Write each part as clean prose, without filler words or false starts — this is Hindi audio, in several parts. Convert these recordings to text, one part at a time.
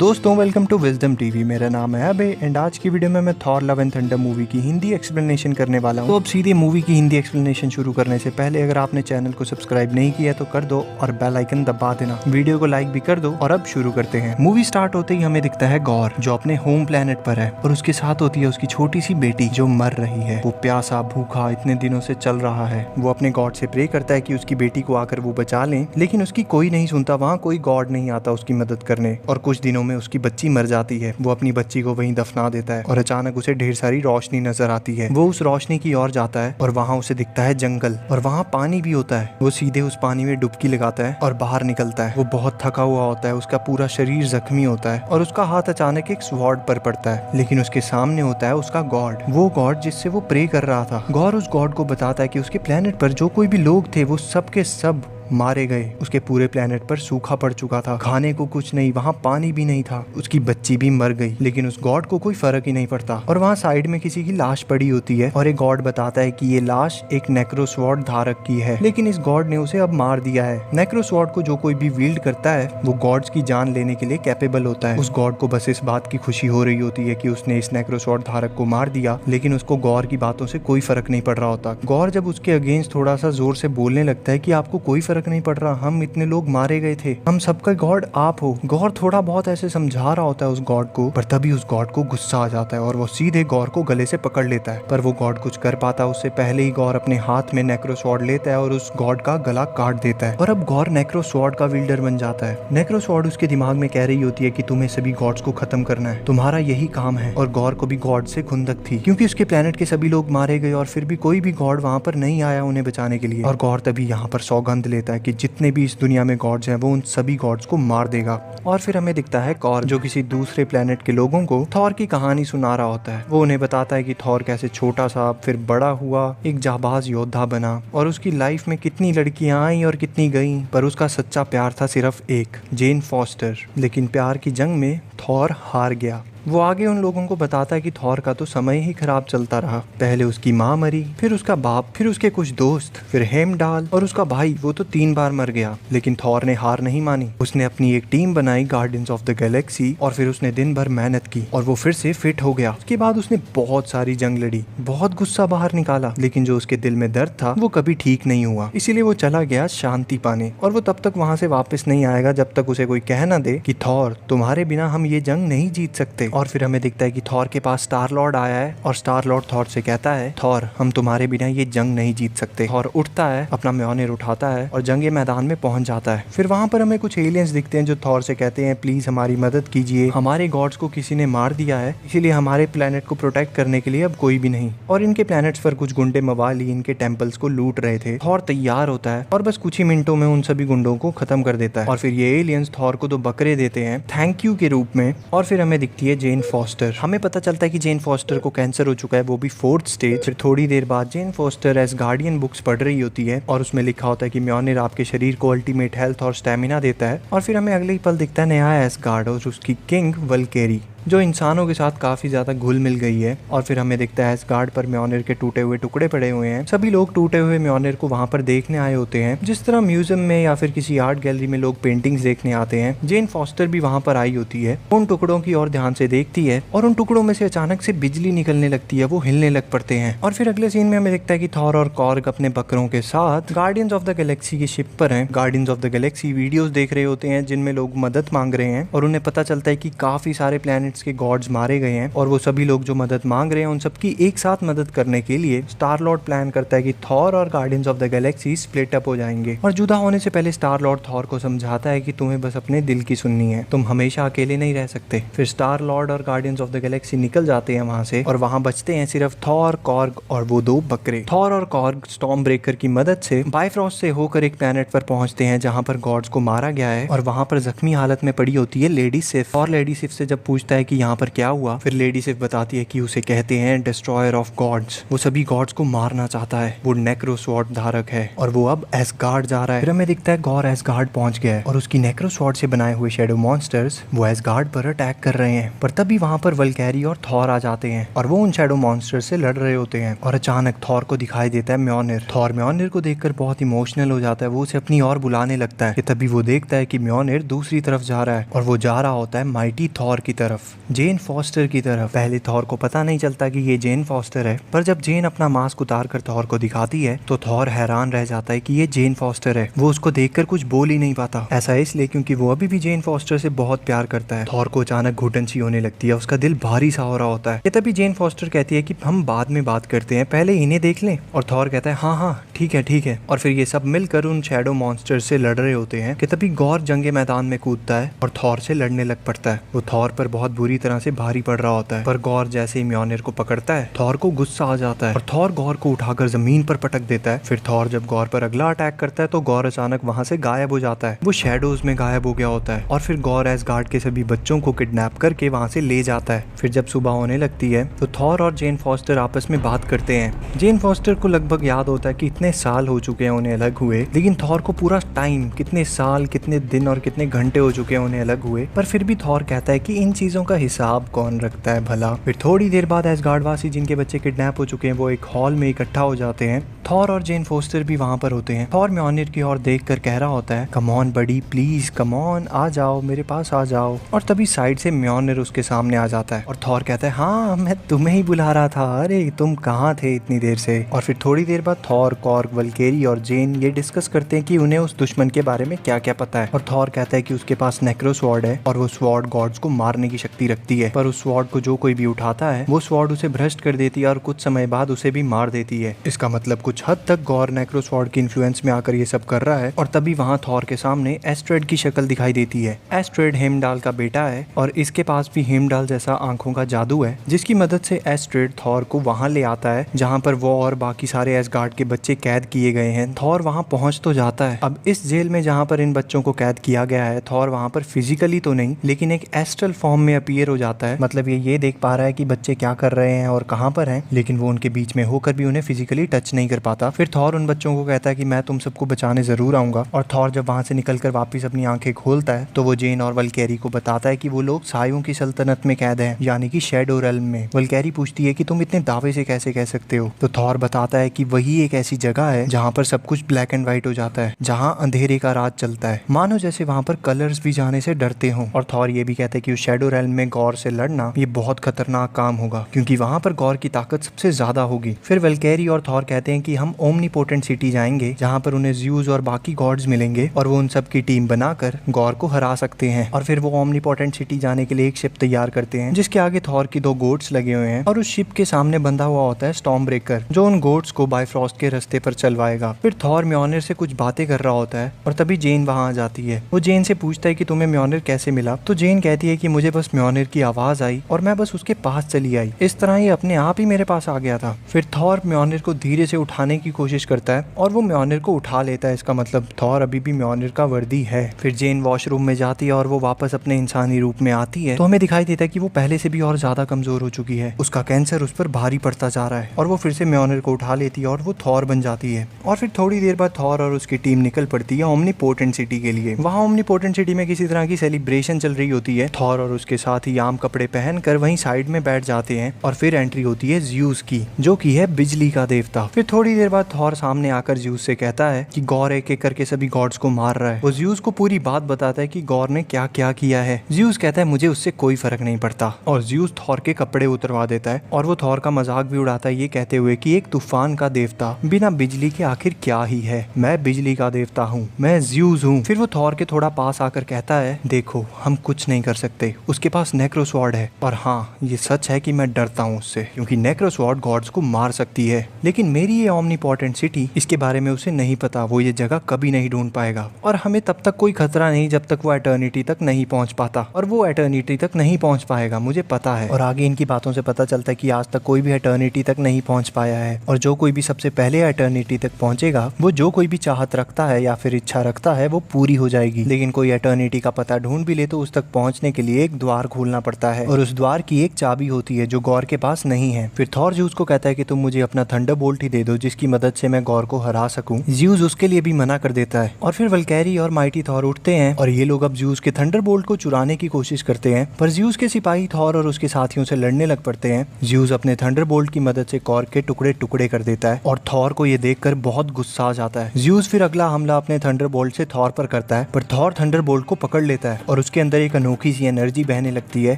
दोस्तों वेलकम टू विजडम टीवी। मेरा नाम है अबे एंड आज की वीडियो में मैं Thor love and thunder movie की हिंदी एक्सप्लेनेशन करने वाला हूँ। तो अब सीधे मूवी की हिंदी एक्सप्लेनेशन शुरू करने से पहले अगर आपने चैनल को सब्सक्राइब नहीं किया तो कर दो और बेल आइकन दबा देना, वीडियो को लाइक भी कर दो। और अब शुरू करते हैं। मूवी स्टार्ट होते ही हमें दिखता है गौर जो अपने होम प्लेनेट पर है और उसके साथ होती है उसकी छोटी सी बेटी जो मर रही है। वो प्यासा भूखा इतने दिनों से चल रहा है। वो अपने गॉड से प्रे करता है कि उसकी बेटी को आकर वो बचा लें, लेकिन उसकी कोई नहीं सुनता। वहाँ कोई गॉड नहीं आता उसकी मदद करने और कुछ दिनों में उसकी बच्ची मर जाती है। वो अपनी बच्ची को वहीं दफना देता है और अचानक उसे ढेर सारी रोशनी नजर आती है। वो उस रोशनी की ओर जाता है और वहाँ उसे दिखता है जंगल और वहाँ पानी भी होता है। वो सीधे उस पानी में डुबकी लगाता है और बाहर निकलता है। वो बहुत थका हुआ होता है, उसका पूरा शरीर जख्मी होता है और उसका हाथ अचानक एक स्वॉर्ड पर पड़ता है, लेकिन उसके सामने होता है उसका गॉड, वो गॉड जिससे वो प्रे कर रहा था। गौर उस गॉड को बताता है कि उसके प्लेनेट पर जो कोई भी लोग थे वो सब के सब मारे गए। उसके पूरे प्लेनेट पर सूखा पड़ चुका था, खाने को कुछ नहीं, वहाँ पानी भी नहीं था, उसकी बच्ची भी मर गई, लेकिन उस गॉड को कोई फर्क ही नहीं पड़ता। और वहाँ साइड में किसी की लाश पड़ी होती है और एक गॉड बताता है कि ये लाश एक नेक्रोस्वॉर्ड धारक की है, लेकिन इस गॉड ने उसे अब मार दिया है। नेक्रोस्वॉर्ड को जो कोई भी विल्ड करता है वो गॉड्स की जान लेने के लिए कैपेबल होता है। उस गॉड को बस इस बात की खुशी हो रही होती है कि उसने इस नेक्रोस्वॉर्ड धारक को मार दिया, लेकिन उसको गौर की बातों से कोई फर्क नहीं पड़ रहा होता। गौर जब उसके अगेंस्ट थोड़ा सा जोर से बोलने लगता है कि आपको कोई फर्क नहीं पड़ रहा, हम इतने लोग मारे गए थे, हम सबका गॉड आप हो। गौर थोड़ा बहुत ऐसे समझा रहा होता है उस गॉड को, पर तभी उस गॉड को गुस्सा आ जाता है और वो सीधे गौर को गले से पकड़ लेता है। पर वो गॉड कुछ कर पाता उससे पहले ही गौर अपने हाथ में नेक्रोस्वॉर्ड लेता है और उस गॉड का गला काट देता है। और अब गौर नेक्रोस्वॉर्ड का विल्डर बन जाता है। नेक्रोस्वॉर्ड उसके दिमाग में कह रही होती है कि तुम्हें सभी गॉड्स को खत्म करना है, तुम्हारा यही काम है। और गौर को भी गॉड से खुंदक थी क्योंकि उसके प्लेनेट के सभी लोग मारे गए और फिर भी कोई भी गॉड वहाँ पर नहीं आया उन्हें बचाने के लिए। और गौर तभी यहाँ पर सौगंध लेता है कि जितने भी इस दुनिया में गॉड्स हैं वो उन सभी गॉड्स को मार देगा। और फिर हमें दिखता है कॉर जो किसी दूसरे प्लेनेट के लोगों को थॉर की कहानी सुना रहा होता है। वो उन्हें बताता है कि थॉर कैसे छोटा सा फिर बड़ा हुआ, एक जाबाज योद्धा बना और उसकी लाइफ में कितनी लड़कियां आई और कितनी गईं, पर उसका सच्चा प्यार था सिर्फ एक, जेन फॉस्टर। लेकिन प्यार की जंग में थॉर हार गया। वो आगे उन लोगों को बताता है कि थॉर का तो समय ही खराब चलता रहा। पहले उसकी माँ मरी, फिर उसका बाप, फिर उसके कुछ दोस्त, फिर हेमडाल और उसका भाई, वो तो 3 बार मर गया। लेकिन थॉर ने हार नहीं मानी। उसने अपनी एक टीम बनाई गार्डियंस ऑफ द गैलेक्सी और फिर उसने दिन भर मेहनत की और वो फिर से फिट हो गया। उसके बाद उसने बहुत सारी जंग लड़ी, बहुत गुस्सा बाहर निकाला, लेकिन जो उसके दिल में दर्द था वो कभी ठीक नहीं हुआ। इसीलिए वो चला गया शांति पाने और वो तब तक वहाँ से वापस नहीं आएगा जब तक उसे कोई कह ना दे कि थॉर तुम्हारे बिना हम ये जंग नहीं जीत सकते। और फिर हमें दिखता है कि थॉर के पास स्टार लॉर्ड आया है और स्टार लॉर्ड थॉर से कहता है थॉर हम तुम्हारे बिना ये जंग नहीं जीत सकते। थॉर उठता है, अपना म्योनिर उठाता है और जंग के मैदान में पहुंच जाता है। फिर वहां पर हमें कुछ एलियंस दिखते हैं जो थॉर से कहते हैं प्लीज हमारी मदद कीजिए, हमारे गॉड्स को किसी ने मार दिया है, इसीलिए हमारे प्लेनेट को प्रोटेक्ट करने के लिए अब कोई भी नहीं। और इनके प्लेनेट्स पर कुछ गुंडे मवाली इनके टेम्पल्स को लूट रहे थे। थॉर तैयार होता है और बस कुछ ही मिनटों में उन सभी गुंडों को खत्म कर देता है। और फिर ये एलियंस थॉर को 2 बकरे देते हैं थैंक यू के रूप में। और फिर हमें दिखती है जेन फॉस्टर। हमें पता चलता है कि जेन फॉस्टर को कैंसर हो चुका है, वो भी 4th स्टेज। फिर थोड़ी देर बाद Jane Foster as guardian books पढ़ रही होती है और उसमें लिखा होता है कि म्योनिर आपके शरीर को अल्टीमेट हेल्थ और स्टेमिना देता है। और फिर हमें अगले ही पल दिखता है नया एसगार्ड और उसकी किंग वल्केरी जो इंसानों के साथ काफी ज्यादा घुल मिल गई है। और फिर हमें दिखता है एसगार्ड पर म्योनिर के टूटे हुए टुकड़े पड़े हुए हैं। सभी लोग टूटे हुए म्योनिर को वहाँ पर देखने आए होते हैं, जिस तरह म्यूजियम में या फिर किसी आर्ट गैलरी में लोग पेंटिंग्स देखने आते हैं। जेन फॉस्टर भी वहाँ पर आई होती है, उन टुकड़ों की ओर ध्यान से देखती है और उन टुकड़ों में से अचानक से बिजली निकलने लगती है, वो हिलने लग पड़ते हैं। और फिर अगले सीन में हमें दिखता है कि थॉर और कॉर्ग अपने बकरों के साथ गार्डियंस ऑफ द गैलेक्सी की शिप पर हैं। Guardians of the Galaxy videos देख रहे होते हैं जिनमें लोग मदद मांग रहे हैं और उन्हें पता चलता है कि काफी सारे प्लैनेट्स के गॉड्स मारे गए हैं और वो सभी लोग जो मदद मांग रहे हैं उन सबकी एक साथ मदद करने के लिए स्टार लॉर्ड प्लान करता है कि थॉर और guardians of the Galaxy split up हो जाएंगे। और जुदा होने से पहले स्टार लॉर्ड थॉर को समझाता है कि तुम्हें बस अपने दिल की सुननी है, तुम हमेशा अकेले नहीं रह सकते। फिर स्टार लॉर्ड और गार्डियंस ऑफ द गैलेक्सी निकल जाते हैं वहां से और वहां बचते हैं सिर्फ थॉर, कॉर्ग और वो 2 बकरे। थॉर और कॉर्ग स्टॉर्म ब्रेकर की मदद से बायफ्रॉस्ट से होकर एक प्लेनेट पर पहुंचते हैं जहां पर गॉड्स को मारा गया है और वहां पर जख्मी हालत में पड़ी होती है लेडी सिफ। और लेडी सिफ से जब पूछता है है कि यहाँ पर क्या हुआ। फिर लेडी सिर्फ बताती है कि उसे कहते हैं डिस्ट्रॉयर ऑफ गॉड्स, वो सभी गॉड्स को मारना चाहता है, वो नेक्रोस्वॉर्ड धारक है और वो अब एसगार्ड जा रहा है। फिर हमें दिखता है गॉर एसगार्ड पहुंच गया है और उसकी नेक्रोस्वॉर्ड से बनाए हुए शैडो मॉन्स्टर्स वो एसगार्ड पर अटैक कर रहे हैं। पर तभी वहाँ पर वल्कैरी और थॉर आ जाते हैं और वो उन शैडो मॉन्स्टर्स से लड़ रहे होते हैं और अचानक थॉर को दिखाई देता है म्योनिर। थॉर म्योनिर को देखकर बहुत इमोशनल हो जाता है, वो उसे अपनी ओर बुलाने लगता है कि तभी वो देखता है कि म्योनिर दूसरी तरफ जा रहा है और वो जा रहा होता है माइटी थॉर की तरफ, जेन फॉस्टर की तरफ। पहले थॉर को पता नहीं चलता कि ये जेन फॉस्टर है, पर जब जेन अपना मास्क उतार कर थॉर को दिखाती है तो थॉर हैरान रह जाता है कि ये जेन फॉस्टर है। वो उसको देखकर कुछ बोल ही नहीं पाता, ऐसा इसलिए क्योंकि वो अभी भी जेन फॉस्टर से बहुत प्यार करता है। थॉर को अचानक घुटन सी होने लगती है, उसका दिल भारी सा हो रहा होता है। तभी जेन फॉस्टर कहती है कि हम बाद में बात करते हैं, पहले इन्हें देख लें। और थॉर कहता है हाँ हाँ ठीक है ठीक है। और फिर ये सब मिलकर उन शैडो मॉन्स्टर से लड़ रहे होते हैं कि तभी गॉर जंगे मैदान में कूदता है और थॉर से लड़ने लग पड़ता है। वो थॉर पर बहुत बुरी तरह से भारी पड़ रहा होता है, पर गॉर जैसे ही म्योनिर को पकड़ता है थॉर को गुस्सा आ जाता है और थॉर गॉर को उठाकर जमीन पर पटक देता है। फिर थॉर जब गॉर पर अगला अटैक करता है तो गॉर अचानक वहां से गायब हो जाता है, वो शैडोज में गायब हो गया होता है। और फिर गॉर एसगार्ड के सभी बच्चों को किडनैप करके वहां से ले जाता है। फिर जब सुबह होने लगती है तो थॉर और जेन फॉस्टर आपस में बात करते हैं। जेन फॉस्टर को लगभग याद होता है कि इतने साल हो चुके हैं उन्हें अलग हुए, लेकिन थॉर को पूरा टाइम, कितने साल, कितने दिन और कितने घंटे हो चुके हैं उन्हें अलग हुए। पर फिर भी थॉर कहता है कि इन चीजों का हिसाब कौन रखता है भला। फिर थोड़ी देर बाद एसगार्ड वासी जिनके बच्चे किडनैप हो चुके हैं वो एक हॉल में इकट्ठा हो जाते हैं। थॉर और जेन फोस्टर भी वहां पर होते हैं। थॉर म्योनिर की ओर देखकर कह रहा होता है come on buddy, please come on, आ जाओ, मेरे पास आ जाओ। और तभी साइड से म्योनिर उसके सामने आ जाता है और थॉर कहता है हाँ मैं तुम्हें ही बुला रहा था, अरे तुम कहाँ थे इतनी देर से। और फिर थोड़ी देर बाद थॉर, कॉर्ग, वल्केरी और जेन ये डिस्कस करते हैं कि उन्हें उस दुश्मन के बारे में क्या क्या पता है। और थॉर कहता है कि उसके पास नेक्रोस्वॉर्ड है और वो स्वॉर्ड गॉड्स को मारने की शक्ति रखती है, पर उस स्वॉर्ड को जो कोई भी उठाता है वो स्वॉर्ड उसे भ्रष्ट कर देती है और कुछ समय बाद उसे भी मार देती है। इसका मतलब कुछ हद तक गॉर नेक्रोस्वॉर्ड की इन्फ्लुएंस में आकर ये सब कर रहा है। और तभी वहाँ थॉर के सामने एस्ट्रेड की शक्ल दिखाई देती है। एस्ट्रेड हेमडाल का बेटा है और इसके पास भी हेमडाल जैसा आंखों का जादू है, जिसकी मदद से एस्ट्रेड थॉर को वहाँ ले आता है जहाँ पर वो और बाकी सारे एसगार्ड के बच्चे कैद किए गए हैं। थॉर वहाँ पहुँच तो जाता है। अब इस जेल में जहाँ पर इन बच्चों को कैद किया गया है, थॉर वहाँ पर फिजिकली तो नहीं लेकिन एक एस्ट्रल फॉर्म में अपीयर हो जाता है। मतलब ये देख पा रहा है कि बच्चे क्या कर रहे हैं और कहाँ पर हैं, लेकिन वो उनके बीच में होकर भी उन्हें फिजिकली टच नहीं कर पाता। फिर थॉर उन बच्चों को कहता है कि मैं तुम सबको बचाने जरूर आऊंगा। और थॉर जब वहाँ से निकलकर वापस अपनी आंखें खोलता है तो वो जेन और वल्केरी को बताता है कि वो लोग सायों की सल्तनत में कैद हैं, यानी कि शैडो रेल्म में। वल्केरी पूछती है कि तुम इतने दावे से कैसे कह सकते हो, तो थॉर बताता है कि वही एक ऐसी जगह है जहाँ पर सब कुछ ब्लैक एंड व्हाइट हो जाता है, जहाँ अंधेरे का राज चलता है, मानो जैसे वहाँ पर कलर्स भी जाने से डरते हों। और थॉर ये भी कहते हैं कि उस शैडो रेल्म में गॉर से लड़ना ये बहुत खतरनाक काम होगा, क्योंकि वहाँ पर गॉर की ताकत सबसे ज्यादा होगी। फिर वल्केरी और थॉर कहते हैं कि हम ओमनीपोटेंट सिटी जाएंगे जहाँ पर उन्हें ज़्यूस और बाकी गॉड्स मिलेंगे और वो उन सब की टीम बनाकर गॉर को हरा सकते हैं। और फिर वो ओमनीपोटेंट सिटी जाने के लिए एक शिप तैयार करते हैं जिसके आगे थॉर की 2 गोट्स लगे हुए हैं और उस शिप के सामने बंधा हुआ होता है स्टॉर्म ब्रेकर, जो उन गोट्स को बायफ्रॉस्ट के रास्ते पर चलवाएगा। फिर थॉर म्योनिर से कुछ बातें कर रहा होता है और तभी जेन वहाँ आ जाती है। वो जेन से पूछता है कि तुम्हें म्योनिर कैसे मिला, तो जेन कहती है कि मुझे बस म्योनिर की आवाज आई और मैं बस उसके पास चली आई, इस तरह ये अपने आप ही मेरे पास आ गया था। फिर थॉर म्योनिर को धीरे से उठाने की कोशिश करता है और वो म्योनिर को उठा लेता है। इसका मतलब थॉर अभी भी म्योनिर का वर्दी है। फिर जेन वॉशरूम में जाती है और वो वापस अपने इंसानी रूप में आती है तो हमें दिखाई देता है कि वो पहले से भी और ज्यादा कमजोर हो चुकी है, उसका कैंसर उस पर भारी पड़ता जा रहा है। और वो फिर से म्योनिर को उठा लेती है और वो थॉर बन जाती है। और फिर थोड़ी देर बाद थॉर और उसकी टीम निकल पड़ती है ओमनीपोटेंट सिटी के लिए। वहाँ ओमनीपोटेंट सिटी में किसी तरह की सेलिब्रेशन चल रही होती है। थॉर और उसके साथ ही आम कपड़े पहनकर वहीं साइड में बैठ जाते हैं और फिर एंट्री होती है ज़्यूस की, जो कि है बिजली का देवता। फिर थोड़ी देर बाद थॉर सामने आकर ज़्यूस से कहता है कि गॉर एक एक करके सभी गॉड्स को मार रहा है। वो ज़्यूस को पूरी बात बताता है कि गॉर ने क्या क्या किया है। ज़्यूस कहता है मुझे उससे कोई फर्क नहीं पड़ता और ज़्यूस थॉर के कपड़े उतरवा देता है और वो थॉर का मजाक भी उड़ाता है ये कहते हुए कि एक तूफान का देवता बिना बिजली के आखिर क्या ही है, मैं बिजली का देवता हूँ, मैं ज़्यूस हूँ। फिर वो थॉर के थोड़ा पास आकर कहता है देखो हम कुछ नहीं कर सकते, उसके पास नेक्रोस्वॉर्ड है, और हाँ ये सच है कि मैं डरता हूँ उससे क्योंकि नेक्रोस्वॉर्ड गॉड्स को मार सकती है, लेकिन मेरी ये ओमनीपोटेंट सिटी इसके बारे में उसे नहीं पता, वो ये जगह कभी नहीं ढूंढ पाएगा और हमें तब तक कोई खतरा नहीं जब तक वो एटर्निटी तक नहीं पहुंच पाता, और वो एटर्निटी तक नहीं पहुंच पाएगा मुझे पता है। और आगे इनकी बातों से पता चलता है कि आज तक कोई भी एटर्निटी तक नहीं पहुंच पाया है और जो कोई भी सबसे पहले एटर्निटी तक पहुंचेगा वो जो कोई भी चाहत रखता है या फिर इच्छा रखता है वो पूरी हो जाएगी, लेकिन कोई एटर्निटी का पता ढूंढ भी ले तो उस तक पहुंचने के लिए एक द्वार खोलना पड़ता है और उस द्वार की एक चाबी होती है जो गॉर के पास नहीं है। फिर थॉर ज़्यूस को कहता है कि तुम मुझे अपना थंडरबोल्ट ही दे दो जिसकी मदद से मैं गॉर को हरा सकूं। ज़्यूस उसके लिए भी मना कर देता है और फिर वल्कैरी और माइटी थॉर उठते हैं और ये लोग अब ज़्यूस के थंडरबोल्ट को चुराने की कोशिश करते हैं, पर ज़्यूस के सिपाही थॉर और उसके साथियों से लड़ने लग पड़ते हैं। ज़्यूस अपने थंडरबोल्ट की मदद से गॉर के टुकड़े टुकड़े कर देता है और थॉर को ये देखकर बहुत गुस्सा आ जाता है। ज़्यूस फिर अगला हमला अपने थंडरबोल्ट से थॉर पर करता है, पर थॉर थंडरबोल्ट को पकड़ लेता है और उसके अंदर एक अनोखी सी एनर्जी बहने लगती है।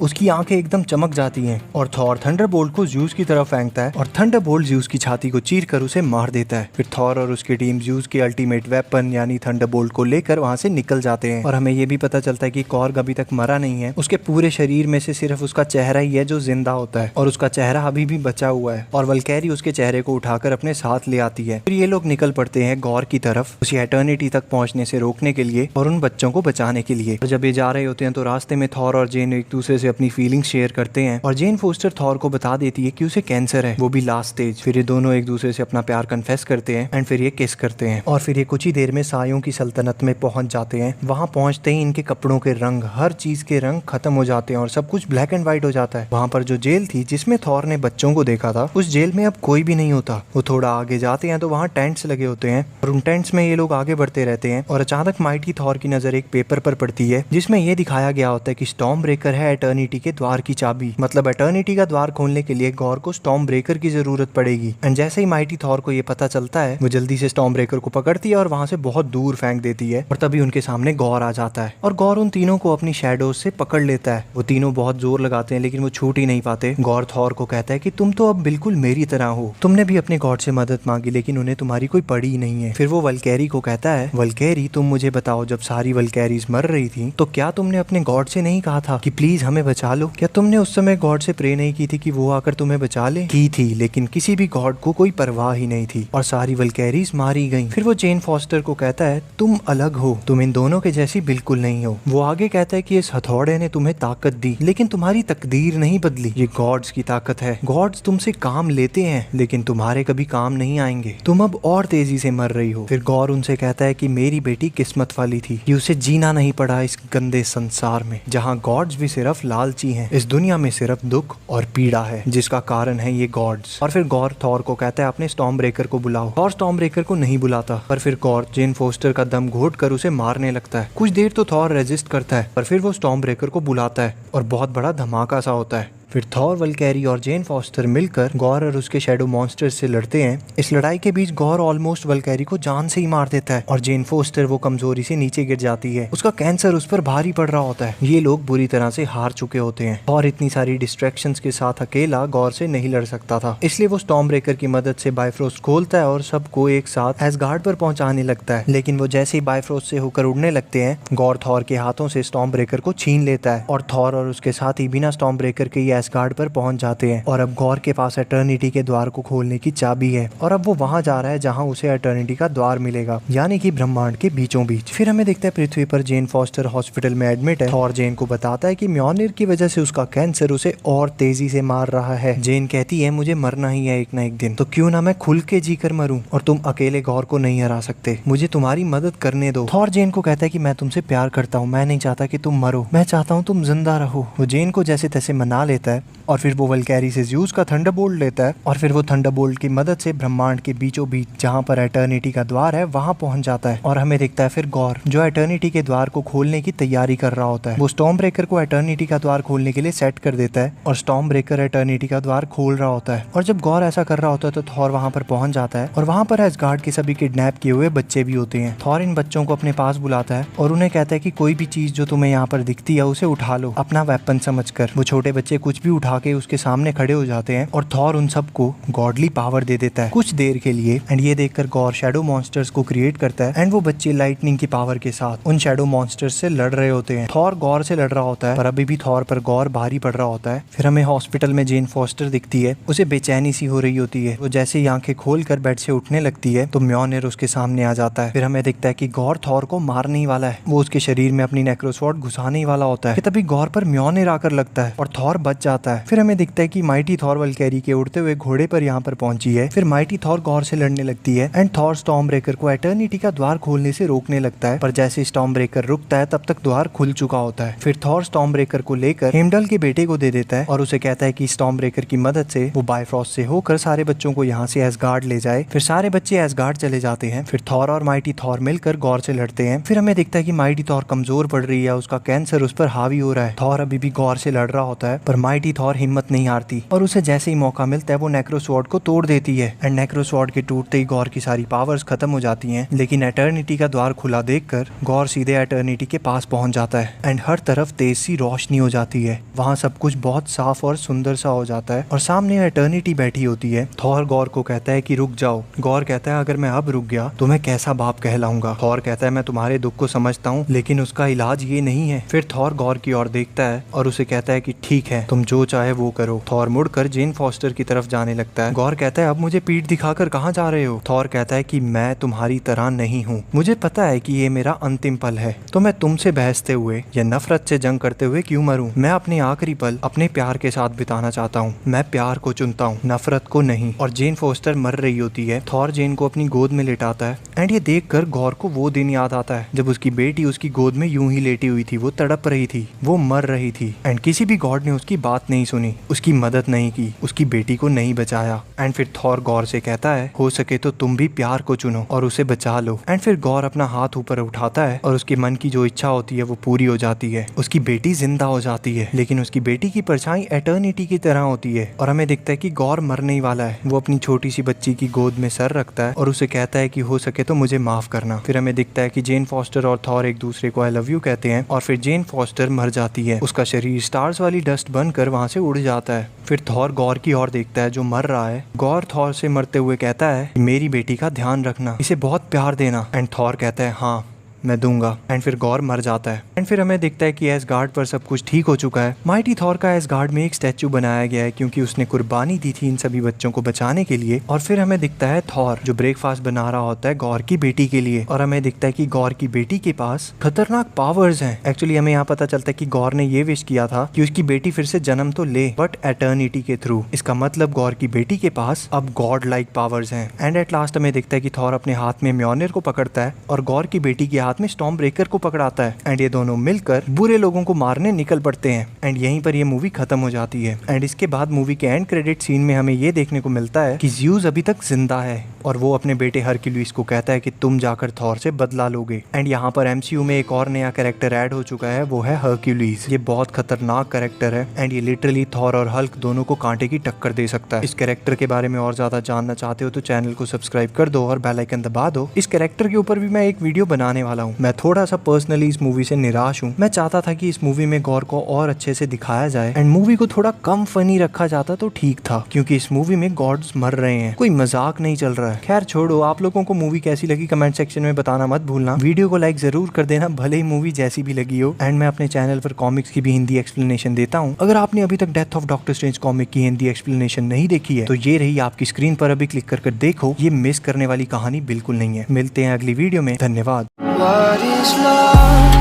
उसकी आंखें एकदम चमक जाती हैं और थॉर थंडरबोल्ट को ज़्यूस की तरफ फेंकता है और थंडरबोल्ट ज़्यूस की छाती को चीर कर उसे मार देता है। फिर थॉर और उसकी टीम ज़्यूस के अल्टीमेट वेपन यानी थंडरबोल्ट को लेकर वहाँ से निकल जाते हैं और हमें ये भी पता चलता है कि कॉर्ग अभी तक मरा नहीं है। उसके पूरे शरीर में से सिर्फ उसका चेहरा ही है जो जिंदा होता है और उसका चेहरा अभी भी बचा हुआ है और वल्कैरी उसके चेहरे को उठाकर अपने साथ ले आती है। फिर ये लोग निकल पड़ते हैं गॉर की तरफ उसे एटर्निटी तक पहुंचने से रोकने के लिए और उन बच्चों को बचाने के लिए। और जब ये जा रहे होते हैं तो रास्ते में थॉर और जेन एक दूसरे से अपनी फीलिंग्स शेयर करते हैं और जेन फोस्टर थॉर को बता देती है कि उसे कैंसर है, वो भी लास्ट स्टेज। फिर ये दोनों एक दूसरे से अपना प्यार कन्फेस करते हैं एंड फिर ये किस करते हैं और फिर ये कुछ ही देर में सायों की सल्तनत में पहुंच जाते हैं। वहां पहुंचते ही इनके कपड़ों के रंग, हर चीज के रंग खत्म हो जाते हैं और सब कुछ ब्लैक एंड व्हाइट हो जाता है। वहां पर जो जेल थी जिसमें थॉर ने बच्चों को देखा था, उस जेल में अब कोई भी नहीं होता। वो थोड़ा आगे जाते हैं तो वहाँ टेंट्स लगे होते हैं और उन टेंट्स में ये लोग आगे बढ़ते रहते हैं और अचानक माइटी थॉर की नजर एक पेपर पर पड़ती है जिसमें ये दिखाया गया होता है कि स्टॉर्म ब्रेकर है एटर्निटी के द्वार की चाबी। मतलब एटर्निटी का द्वार खोलने के लिए गॉर को स्टॉर्म ब्रेकर की जरूरत पड़ेगी। एंड जैसे ही माइटी थॉर को ये पता चलता है, वो जल्दी से स्टॉर्म ब्रेकर को पकड़ती है और वहाँ से बहुत दूर फेंक देती है और तभी उनके सामने गॉर आ जाता है और गॉर उन तीनों को अपनी शैडोज से पकड़ लेता है। वो तीनों बहुत जोर लगाते हैं लेकिन वो छूट ही नहीं पाते। गॉर थॉर को कहता है कि तुम तो अब बिल्कुल मेरी तरह हो, तुमने भी अपने गॉड से मदद मांगी लेकिन उन्हें तुम्हारी कोई पड़ी ही नहीं है। फिर वो वल्कैरी को कहता है, वल्कैरी तुम मुझे बताओ, जब सारी वल्कैरीज मर रही थी तो क्या तुमने अपने गॉड से नहीं कहा था कि प्लीज हमें बचा लो? क्या तुमने उस समय गॉड से प्रे नहीं की थी कि वो आकर तुम्हें बचा ले? की थी, लेकिन किसी भी गॉड को कोई परवाह ही नहीं थी और सारी वल्कैरीज मारी गई। फिर वो जेन फॉस्टर को कहता है, तुम अलग हो, तुम इन दोनों के जैसी बिल्कुल नहीं हो। वो आगे कहता है कि इस हथौड़े ने तुम्हें ताकत दी लेकिन तुम्हारी तकदीर नहीं बदली। ये गॉड्स की ताकत है। गॉड्स तुमसे काम लेते हैं लेकिन तुम्हारे कभी काम नहीं आएंगे। तुम अब और तेजी से मर रही हो। फिर गॉर उनसे कहता है कि मेरी बेटी किस्मत वाली थी कि उसे जीना नहीं पड़ा इस गंदे संसार में जहाँ गॉड्स भी सिर्फ लालची हैं। इस दुनिया में सिर्फ दुख और पीड़ा है जिसका कारण है ये गॉड्स। और फिर गॉर थॉर को कहता है अपने स्टॉर्म ब्रेकर को बुलाओ। थॉर स्टॉर्म ब्रेकर को नहीं बुलाता पर फिर गॉर जेन फोस्टर का दम घोट कर उसे मारने लगता है। कुछ देर तो थॉर रेजिस्ट करता है पर फिर वो स्टॉर्म ब्रेकर को बुलाता है और बहुत बड़ा धमाका सा होता है। फिर थॉर, वल्कैरी और जेन फॉस्टर मिलकर गॉर और उसके शैडो मॉन्स्टर्स से लड़ते हैं। इस लड़ाई के बीच गॉर ऑलमोस्ट वल्कैरी को जान से ही मार देता है और जेन फोस्टर वो कमजोरी से नीचे गिर जाती है। उसका कैंसर उस पर भारी पड़ रहा होता है। ये लोग बुरी तरह से हार चुके होते हैं और इतनी सारी डिस्ट्रैक्शंस के साथ अकेला गॉर से नहीं लड़ सकता था, इसलिए वो स्टॉर्म ब्रेकर की मदद से बाइफ्रोस्ट खोलता है और सबको एक साथ एसगार्ड पर पहुंचाने लगता है। लेकिन वो जैसे ही बाइफ्रोस्ट से होकर उड़ने लगते हैं, गॉर थॉर के हाथों से स्टॉर्म ब्रेकर को छीन लेता है और थॉर और उसके साथी बिना स्टॉर्म ब्रेकर के ही एसगार्ड पर पहुंच जाते हैं। और अब गॉर के पास एटर्निटी के द्वार को खोलने की चाबी है और अब वो वहां जा रहा है जहां उसे एटर्निटी का द्वार मिलेगा, यानी कि ब्रह्मांड के बीचों बीच। फिर हमें दिखता है पृथ्वी पर जेन फॉस्टर हॉस्पिटल में एडमिट है। थॉर जेन को बताता है कि म्योनिर की वजह से उसका कैंसर उसे और तेजी से मार रहा है। जेन कहती है, मुझे मरना ही है एक ना एक दिन, तो क्यों ना मैं खुल के जी कर मरूं और तुम अकेले गॉर को नहीं हरा सकते, मुझे तुम्हारी मदद करने दो। थॉर जेन को कहता है कि मैं तुमसे प्यार करता हूँ, मैं नहीं चाहता कि तुम मरो, मैं चाहता हूँ तुम जिंदा रहो। वो जेन को जैसे तैसे मना लेता है और फिर वो वल्कैरी से ज़्यूस का थंडरबोल्ट लेता है और फिर वो थंडरबोल्ट की मदद से ब्रह्मांड के बीचों बीच जहाँ पर एटर्निटी का द्वार है वहाँ पहुँच जाता है। और हमें दिखता है फिर गॉर जो एटर्निटी के द्वार को खोलने की तैयारी कर रहा होता है। वो स्टॉर्म ब्रेकर को एटर्निटी का द्वार खोलने के लिए सेट कर देता है और स्टॉर्म ब्रेकर एटर्निटी का द्वार खोल रहा होता है। और जब गॉर ऐसा कर रहा होता है तो थॉर वहाँ पर पहुँच जाता है और वहाँ पर एसगार्ड के सभी किडनैप किए हुए बच्चे भी होते हैं। थॉर इन बच्चों को अपने पास बुलाता है और उन्हें कहता है कि कोई भी चीज जो तुम्हें यहाँ पर दिखती है उसे उठा लो अपना वेपन समझकर। वो छोटे बच्चे कुछ भी उठा के उसके सामने खड़े हो जाते हैं और थॉर उन सबको गॉडली पावर दे देता है कुछ देर के लिए। एंड ये देखकर गॉर शैडो मॉन्स्टर्स को क्रिएट करता है एंड वो बच्चे लाइटनिंग की पावर के साथ उन शैडो मॉन्स्टर्स से लड़ रहे होते हैं। थॉर गॉर से लड़ रहा होता है पर अभी भी थॉर पर गॉर भारी पड़ रहा होता है। फिर हमें हॉस्पिटल में जेन फॉस्टर दिखती है, उसे बेचैनी सी हो रही होती है। वो जैसे ही आंखें खोलकर बेड से उठने लगती है तो म्योनिर उसके सामने आ जाता है। फिर हमें दिखता है कि गॉर थॉर को मारने ही वाला है, वो उसके शरीर में अपनी नेक्रोसवॉर्ड घुसाने ही वाला होता है। तभी गॉर पर म्योनिर आकर लगता है और थॉर बच जाता है। फिर हमें दिखता है कि माइटी थॉर वल्कैरी के उड़ते हुए घोड़े पर यहाँ पर पहुंची है। फिर माइटी थॉर गॉर से लड़ने लगती है एंड थॉर स्टॉर्म ब्रेकर को एटर्निटी का द्वार खोलने से रोकने लगता है, पर जैसे स्टॉर्म ब्रेकर रुकता है तब तक द्वार खुल चुका होता है। फिर थॉर स्टॉर्म ब्रेकर को लेकर हेमडल के बेटे को दे देता है और उसे कहता है कि स्टॉर्म ब्रेकर की मदद से वो बायफ्रॉस्ट से होकर सारे बच्चों को यहाँ से एसगार्ड ले जाए। फिर सारे बच्चे एसगार्ड चले जाते हैं। फिर थॉर और माइटी थॉर मिलकर गॉर से लड़ते हैं। फिर हमें दिखता है कि माइटी थॉर कमजोर पड़ रही है, उसका कैंसर उस पर हावी हो रहा है। थॉर अभी भी गॉर से लड़ रहा होता है, पर माइटी थॉर हिम्मत नहीं हारती और उसे जैसे ही मौका मिलता है वो नेक्रोस्वॉर्ड को तोड़ देती है एंड नेक्रोस्वॉर्ड के टूटते ही गॉर की सारी पावर्स खत्म हो जाती हैं। लेकिन एटर्निटी का द्वार खुला देखकर गॉर सीधे एटर्निटी के पास पहुंच जाता है एंड हर तरफ तेज सी रोशनी हो जाती है। वहाँ सब कुछ बहुत साफ और सुंदर सा हो जाता है और सामने एटर्निटी बैठी होती है। थॉर गॉर को कहता है कि रुक जाओ। गॉर कहता है अगर मैं अब रुक गया तो मैं कैसा बाप कहलाऊंगा। थॉर कहता है मैं तुम्हारे दुख को समझता हूँ, लेकिन उसका इलाज ये नहीं है। फिर थॉर गॉर की ओर देखता है और उसे कहता है कि ठीक है, तुम जो चाहे वो करो। थॉर मुड़कर जेन फॉस्टर की तरफ जाने लगता है। गॉर कहता है अब मुझे पीठ दिखाकर कहाँ जा रहे हो। थॉर कहता है कि मैं तुम्हारी तरह नहीं हूँ, मुझे पता है कि ये मेरा अंतिम पल है, तो मैं तुमसे बहसते हुए या नफरत से जंग करते हुए क्यों मरूं। मैं अपने आखिरी पल अपने प्यार के साथ बिताना चाहता हूँ। मैं प्यार को चुनता हूँ, नफरत को नहीं। और जेन फोस्टर मर रही होती है। थॉर जेन को अपनी गोद में लेटाता है एंड ये देखकर गॉर को वो दिन याद आता है जब उसकी बेटी उसकी गोद में यूं ही लेटी हुई थी। वो तड़प रही थी, वो मर रही थी एंड किसी भी गॉड ने उसकी बात नहीं सुनी, उसकी मदद नहीं की, उसकी बेटी को नहीं बचाया। एंड फिर थॉर गॉर से कहता है हो सके तो तुम भी प्यार को चुनो और उसे बचा लो। एंड फिर गॉर अपना हाथ ऊपर उठाता है और उसके मन की जो इच्छा होती है वो पूरी हो जाती है। उसकी बेटी जिंदा हो जाती है, लेकिन उसकी बेटी की परछाई एटर्निटी की तरह होती है और हमें दिखता है कि गॉर मरने ही वाला है। वो अपनी छोटी सी बच्ची की गोद में सर रखता है और उसे कहता है कि हो सके तो मुझे माफ करना। फिर हमें दिखता है कि जेन फॉस्टर और थॉर एक दूसरे को आई लव यू कहते हैं और फिर जेन फॉस्टर मर जाती है। उसका शरीर स्टार्स वाली डस्ट बनकर वहाँ से उड़ जाता है। फिर थॉर गॉर की ओर देखता है जो मर रहा है। गॉर थॉर से मरते हुए कहता है मेरी बेटी का ध्यान रखना, इसे बहुत प्यार देना। एंड थॉर कहता है हाँ मैं दूंगा। एंड फिर गॉर मर जाता है एंड फिर हमें दिखता है कि एसगार्ड पर सब कुछ ठीक हो चुका है। माइटी थॉर का एसगार्ड में एक स्टैचू बनाया गया है क्योंकि उसने कुर्बानी दी थी इन सभी बच्चों को बचाने के लिए। और फिर हमें दिखता है थॉर जो ब्रेकफास्ट बना रहा होता है गॉर की बेटी के लिए और हमें दिखता है कि गॉर की बेटी के पास खतरनाक पावर्स हैं। एक्चुअली हमें यहाँ पता चलता है कि गॉर ने ये विश किया था कि उसकी बेटी फिर से जन्म तो ले बट एटर्निटी के थ्रू। इसका मतलब गॉर की बेटी के पास अब गॉड लाइक पावर्स हैं। एंड एट लास्ट हमें दिखता है कि थॉर अपने हाथ में म्योनिर को पकड़ता है और गॉर की बेटी के हाथ में स्टॉर्म ब्रेकर को पकड़ाता है एंड ये दोनों मिलकर बुरे लोगों को मारने निकल पड़ते हैं। एंड यहीं पर ये मूवी खत्म हो जाती है। एंड इसके बाद मूवी के एंड क्रेडिट सीन में हमें ये देखने को मिलता है कि ज़्यूस अभी तक जिंदा है और वो अपने बेटे हरक्यूलिस को कहता है कि तुम जाकर थॉर से बदला लोगे। एंड यहाँ पर एमसीयू में एक और नया कैरेक्टर ऐड हो चुका है, वो है हरक्यूलिस। ये बहुत खतरनाक कैरेक्टर है एंड ये लिटरली थॉर और हल्क दोनों को कांटे की टक्कर दे सकता है। इस कैरेक्टर के बारे में और ज्यादा जानना चाहते हो तो चैनल को सब्सक्राइब कर दो और बेल आइकन दबा दो। इस कैरेक्टर के ऊपर भी मैं एक वीडियो बनाने वाला हूँ। मैं थोड़ा सा पर्सनली इस मूवी से निराश हूँ। मैं चाहता था कि इस मूवी में गॉर को और अच्छे से दिखाया जाए एंड मूवी को थोड़ा कम फनी रखा जाता तो ठीक था, क्योंकि इस मूवी में गॉड्स मर रहे हैं, कोई मजाक नहीं चल रहा है। खैर छोड़ो, आप लोगों को मूवी कैसी लगी कमेंट सेक्शन में बताना मत भूलना। वीडियो को लाइक जरूर कर देना भले ही मूवी जैसी भी लगी हो। एंड मैं अपने चैनल पर कॉमिक्स की भी हिंदी एक्सप्लेनेशन देता हूँ। अगर आपने अभी तक death of doctor strange comic की हिंदी एक्सप्लेनेशन नहीं देखी है तो ये रही आपकी स्क्रीन पर, अभी क्लिक कर देखो। ये मिस करने वाली कहानी बिल्कुल नहीं है। मिलते हैं अगली वीडियो में, धन्यवाद। What is love?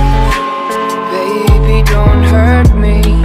Baby, don't hurt me.